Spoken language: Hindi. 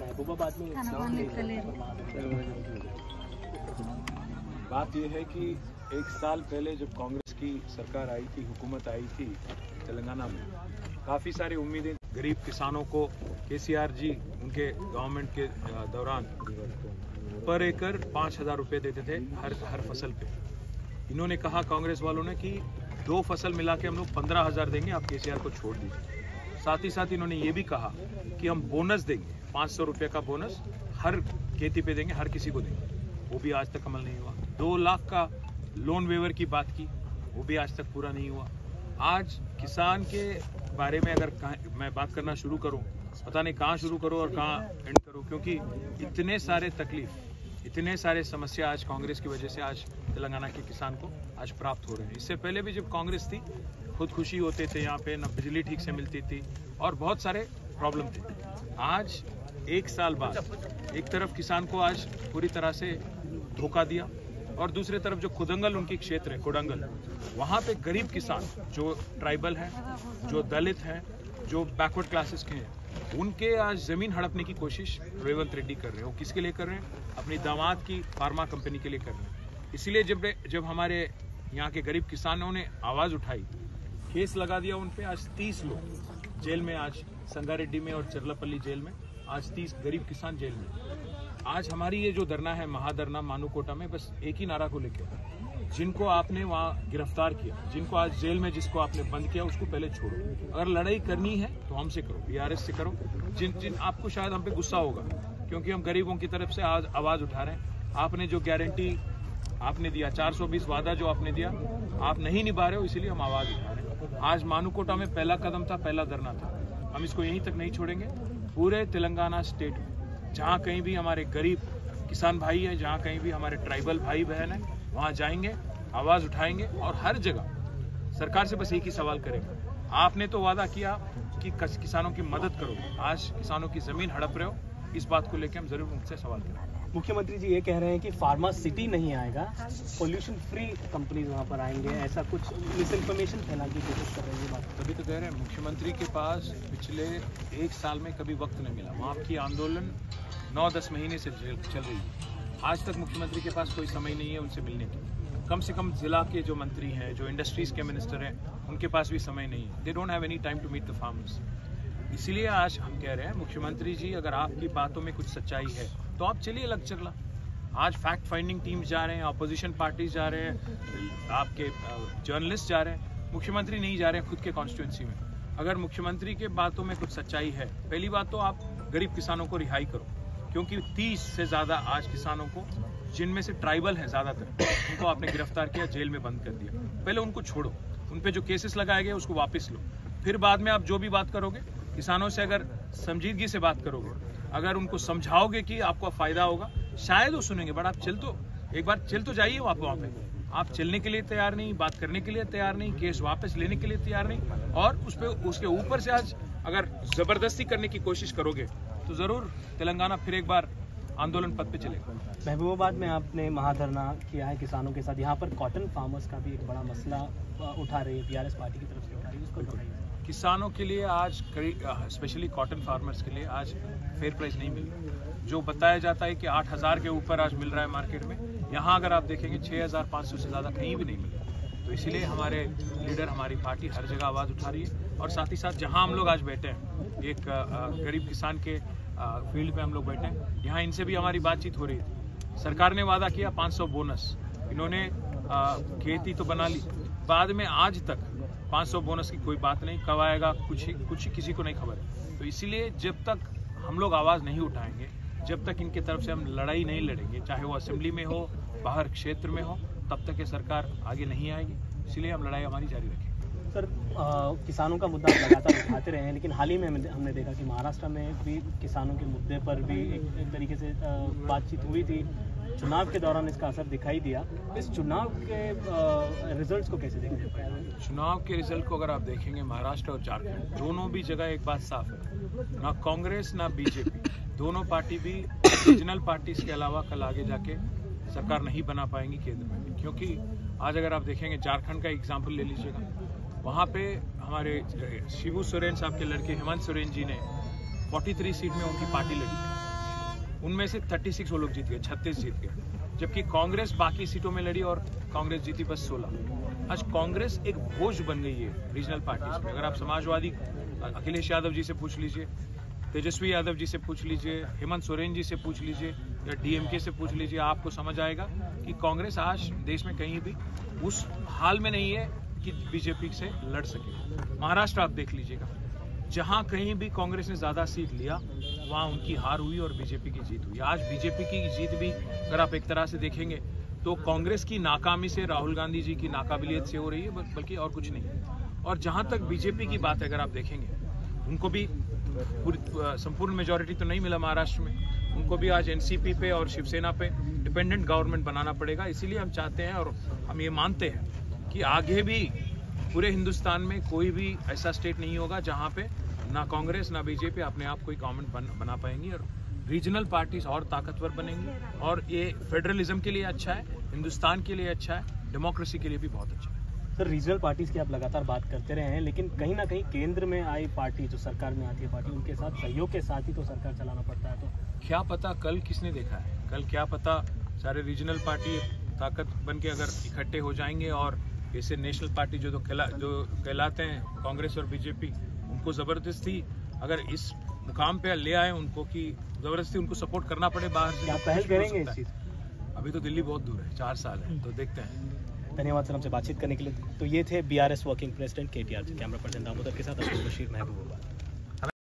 महबूबाबाद में बात यह है कि एक साल पहले जब कांग्रेस की सरकार आई थी, हुकूमत आई थी तेलंगाना में, काफ़ी सारी उम्मीदें गरीब किसानों को केसीआर जी उनके गवर्नमेंट के दौरान पर एकड़ 5,000 रुपये देते थे हर फसल पे। इन्होंने कहा कांग्रेस वालों ने कि 2 फसल मिला के हम लोग 15,000 देंगे, आप केसीआर को छोड़ दीजिए। साथ ही साथ इन्होंने ये भी कहा कि हम बोनस देंगे, 500 रुपये का बोनस हर खेती पे देंगे, हर किसी को देंगे। वो भी आज तक अमल नहीं हुआ। 2 लाख का लोन वेवर की बात की, वो भी आज तक पूरा नहीं हुआ। आज किसान के बारे में अगर मैं बात करना शुरू करूं, पता नहीं कहां शुरू करूं और कहां एंड करूं, क्योंकि इतने सारे तकलीफ, इतने सारे समस्या आज कांग्रेस की वजह से आज तेलंगाना के किसान को आज प्राप्त हो रहे हैं। इससे पहले भी जब कांग्रेस थी, खुदकुशी होते थे यहाँ पे, न बिजली ठीक से मिलती थी और बहुत सारे प्रॉब्लम थे। आज 1 साल बाद एक तरफ किसान को आज पूरी तरह से धोखा दिया और दूसरी तरफ जो कोडंगल उनकी क्षेत्र है, कोडंगल, वहाँ पे गरीब किसान जो ट्राइबल हैं, जो दलित हैं, जो बैकवर्ड क्लासेस के हैं, उनके आज जमीन हड़पने की कोशिश रेवंत रेड्डी कर रहे हैं। वो किसके लिए कर रहे हैं? अपनी दामाद की फार्मा कंपनी के लिए कर रहे हैं। इसलिए जब हमारे यहाँ के गरीब किसानों ने आवाज़ उठाई, केस लगा दिया उन पे, आज 30 लोग जेल में, आज संगारेड्डी में और चरलापल्ली जेल में आज 30 गरीब किसान जेल में। आज हमारी ये जो धरना है, महाधरना मानूकोटा में, बस एक ही नारा को लेकर, जिनको आपने वहाँ गिरफ्तार किया, जिनको आज जेल में जिसको आपने बंद किया, उसको पहले छोड़ो। अगर लड़ाई करनी है तो हमसे करो, बीआरएस से करो। जिन आपको शायद हम पे गुस्सा होगा क्योंकि हम गरीबों की तरफ से आज आवाज़ उठा रहे हैं। आपने जो गारंटी आपने दिया, 420 वादा जो आपने दिया, आप नहीं निभा रहे हो, इसीलिए हम आवाज़ उठा रहे हैं। आज मानूकोटा में पहला कदम था, पहला धरना था। हम इसको यहीं तक नहीं छोड़ेंगे। पूरे तेलंगाना स्टेट में जहाँ कहीं भी हमारे गरीब किसान भाई हैं, जहाँ कहीं भी हमारे ट्राइबल भाई बहन हैं, वहाँ जाएंगे, आवाज़ उठाएंगे और हर जगह सरकार से बस एक ही सवाल करेंगे, आपने तो वादा किया कि किसानों की मदद करोगे, आज किसानों की ज़मीन हड़प रहे हो। इस बात को लेकर हम ज़रूर उनसे सवाल करेंगे। मुख्यमंत्री जी ये कह रहे हैं कि फार्मा सिटी नहीं आएगा, पोल्यूशन फ्री कंपनीज वहाँ पर आएंगे, ऐसा कुछ मिस इन्फॉर्मेशन फैलाने की कोशिश कर रहे हैं। बात तभी तो कह रहे हैं, मुख्यमंत्री के पास पिछले 1 साल में कभी वक्त नहीं मिला। वहाँ की आंदोलन 9-10 महीने से चल रही है। आज तक मुख्यमंत्री के पास कोई समय नहीं है उनसे मिलने की। कम से कम जिला के जो मंत्री हैं, जो इंडस्ट्रीज़ के मिनिस्टर हैं, उनके पास भी समय नहीं है। They don't have any time to meet the farmers. इसीलिए आज हम कह रहे हैं, मुख्यमंत्री जी अगर आपकी बातों में कुछ सच्चाई है तो आप चलिए लग चला। आज फैक्ट फाइंडिंग टीम्स जा रहे हैं, अपोजिशन पार्टीज जा रहे हैं, आपके जर्नलिस्ट जा रहे हैं, मुख्यमंत्री नहीं जा रहे हैं खुद के कॉन्स्टिट्यूंसी में। अगर मुख्यमंत्री के बातों में कुछ सच्चाई है, पहली बात तो आप गरीब किसानों को रिहाई करो, क्योंकि 30 से ज़्यादा आज किसानों को, जिनमें से ट्राइबल हैं ज़्यादातर, उनको आपने गिरफ्तार किया, जेल में बंद कर दिया। पहले उनको छोड़ो, उन पे जो केसेस लगाए गए उसको वापस लो, फिर बाद में आप जो भी बात करोगे, किसानों से अगर संजीदगी से बात करोगे, अगर उनको समझाओगे कि आपको फ़ायदा होगा, शायद वो सुनेंगे। बट आप एक बार चल तो जाइए आप वहाँ पे। आप चलने के लिए तैयार नहीं, बात करने के लिए तैयार नहीं, केस वापस लेने के लिए तैयार नहीं, और उसके ऊपर से आज अगर ज़बरदस्ती करने की कोशिश करोगे तो ज़रूर तेलंगाना फिर एक बार आंदोलन पथ पे चलेगा। महबूबाबाद में आपने महाधरना किया है किसानों के साथ, यहाँ पर कॉटन फार्मर्स का भी एक बड़ा मसला उठा रही है, बीआरएस पार्टी की तरफ से उठा रही है, उसको बताइए। किसानों के लिए आज स्पेशली कॉटन फार्मर्स के लिए आज फेयर प्राइस नहीं मिल रहा। जो बताया जाता है कि 8,000 के ऊपर आज मिल रहा है मार्केट में, यहाँ अगर आप देखेंगे 6,500 से ज़्यादा कहीं भी नहीं मिल रहा। तो इसीलिए हमारे लीडर, हमारी पार्टी हर जगह आवाज़ उठा रही है। और साथ ही साथ जहाँ हम लोग आज बैठे हैं, एक गरीब किसान के फील्ड पे हम लोग बैठे हैं, यहाँ इनसे भी हमारी बातचीत हो रही थी। सरकार ने वादा किया 500 बोनस, इन्होंने खेती तो बना ली, बाद में आज तक 500 बोनस की कोई बात नहीं, कब आएगा कुछ किसी को नहीं खबर है। तो इसीलिए जब तक हम लोग आवाज़ नहीं उठाएंगे, जब तक इनके तरफ से हम लड़ाई नहीं लड़ेंगे, चाहे वो असेंबली में हो, बाहर क्षेत्र में हो, तब तक ये सरकार आगे नहीं आएगी। इसलिए हम लड़ाई हमारी जारी रखेंगे। सर, किसानों का मुद्दा लगातार उठाते रहे हैं, लेकिन हाल ही में हमने देखा कि महाराष्ट्र में भी किसानों के मुद्दे पर भी एक तरीके से बातचीत हुई थी। चुनाव के दौरान इसका असर दिखाई दिया। इस चुनाव के रिजल्ट्स को कैसे देखते हैं? चुनाव के रिजल्ट को अगर आप देखेंगे, महाराष्ट्र और झारखंड दोनों भी जगह एक बात साफ है, ना कांग्रेस ना बीजेपी, दोनों पार्टी भी रीजनल पार्टीज के अलावा कल आगे जाके सरकार नहीं बना पाएंगी केंद्र में। क्योंकि आज अगर आप देखेंगे, झारखंड का एग्जाम्पल ले लीजिएगा, वहाँ पे हमारे शिबू सोरेन साहब के लड़के हेमंत सोरेन जी ने 43 सीट में उनकी पार्टी लड़ी। उनमें से 36 वो लोग जीत गए, 36 जीत गए, जबकि कांग्रेस बाकी सीटों में लड़ी और कांग्रेस जीती बस 16। आज कांग्रेस एक बोझ बन गई है रीजनल पार्टीज में। अगर आप समाजवादी अखिलेश यादव जी से पूछ लीजिए, तेजस्वी यादव जी से पूछ लीजिए, हेमंत सोरेन जी से पूछ लीजिए या डीएमके से पूछ लीजिए, आपको समझ आएगा कि कांग्रेस आज देश में कहीं भी उस हाल में नहीं है कि बीजेपी से लड़ सके। महाराष्ट्र आप देख लीजिएगा, जहां कहीं भी कांग्रेस ने ज्यादा सीट लिया वहां उनकी हार हुई और बीजेपी की जीत हुई। आज बीजेपी की जीत भी अगर आप एक तरह से देखेंगे तो कांग्रेस की नाकामी से, राहुल गांधी जी की नाकाबिलियत से हो रही है, बल्कि और कुछ नहीं। और जहां तक बीजेपी की बात है, अगर आप देखेंगे उनको भी संपूर्ण मेजॉरिटी तो नहीं मिला महाराष्ट्र में, उनको भी आज एनसीपी पे और शिवसेना पे डिपेंडेंट गवर्नमेंट बनाना पड़ेगा। इसीलिए हम चाहते हैं और हम ये मानते हैं कि आगे भी पूरे हिंदुस्तान में कोई भी ऐसा स्टेट नहीं होगा जहां पे ना कांग्रेस ना बीजेपी अपने आप कोई गवर्नमेंट बना पाएंगी और रीजनल पार्टीज और ताकतवर बनेंगी। और ये फेडरलिज्म के लिए अच्छा है, हिंदुस्तान के लिए अच्छा है, डेमोक्रेसी के लिए भी बहुत अच्छा है। सर, रीजनल पार्टीज की आप लगातार बात करते रहे हैं, लेकिन कहीं ना कहीं केंद्र में आई पार्टी, जो सरकार में आती है पार्टी, उनके साथ सहयोग के साथ ही तो सरकार चलाना पड़ता है। तो क्या पता कल किसने देखा है, कल क्या पता सारे रीजनल पार्टी ताकत बन के अगर इकट्ठे हो जाएंगे और ऐसे नेशनल पार्टी जो कहलाते हैं कांग्रेस और बीजेपी, उनको जबरदस्ती अगर इस मुकाम पे ले आए उनको कि जबरदस्ती उनको सपोर्ट करना पड़े बाहर से। क्या पहल करेंगे इस चीज? अभी तो दिल्ली बहुत दूर है, 4 साल है, तो देखते हैं। धन्यवाद सर हमसे बातचीत करने के लिए। तो ये थे BRS working president KTR. Camera person Damodar के साथ अशोक बशीर, महबूबाबाद।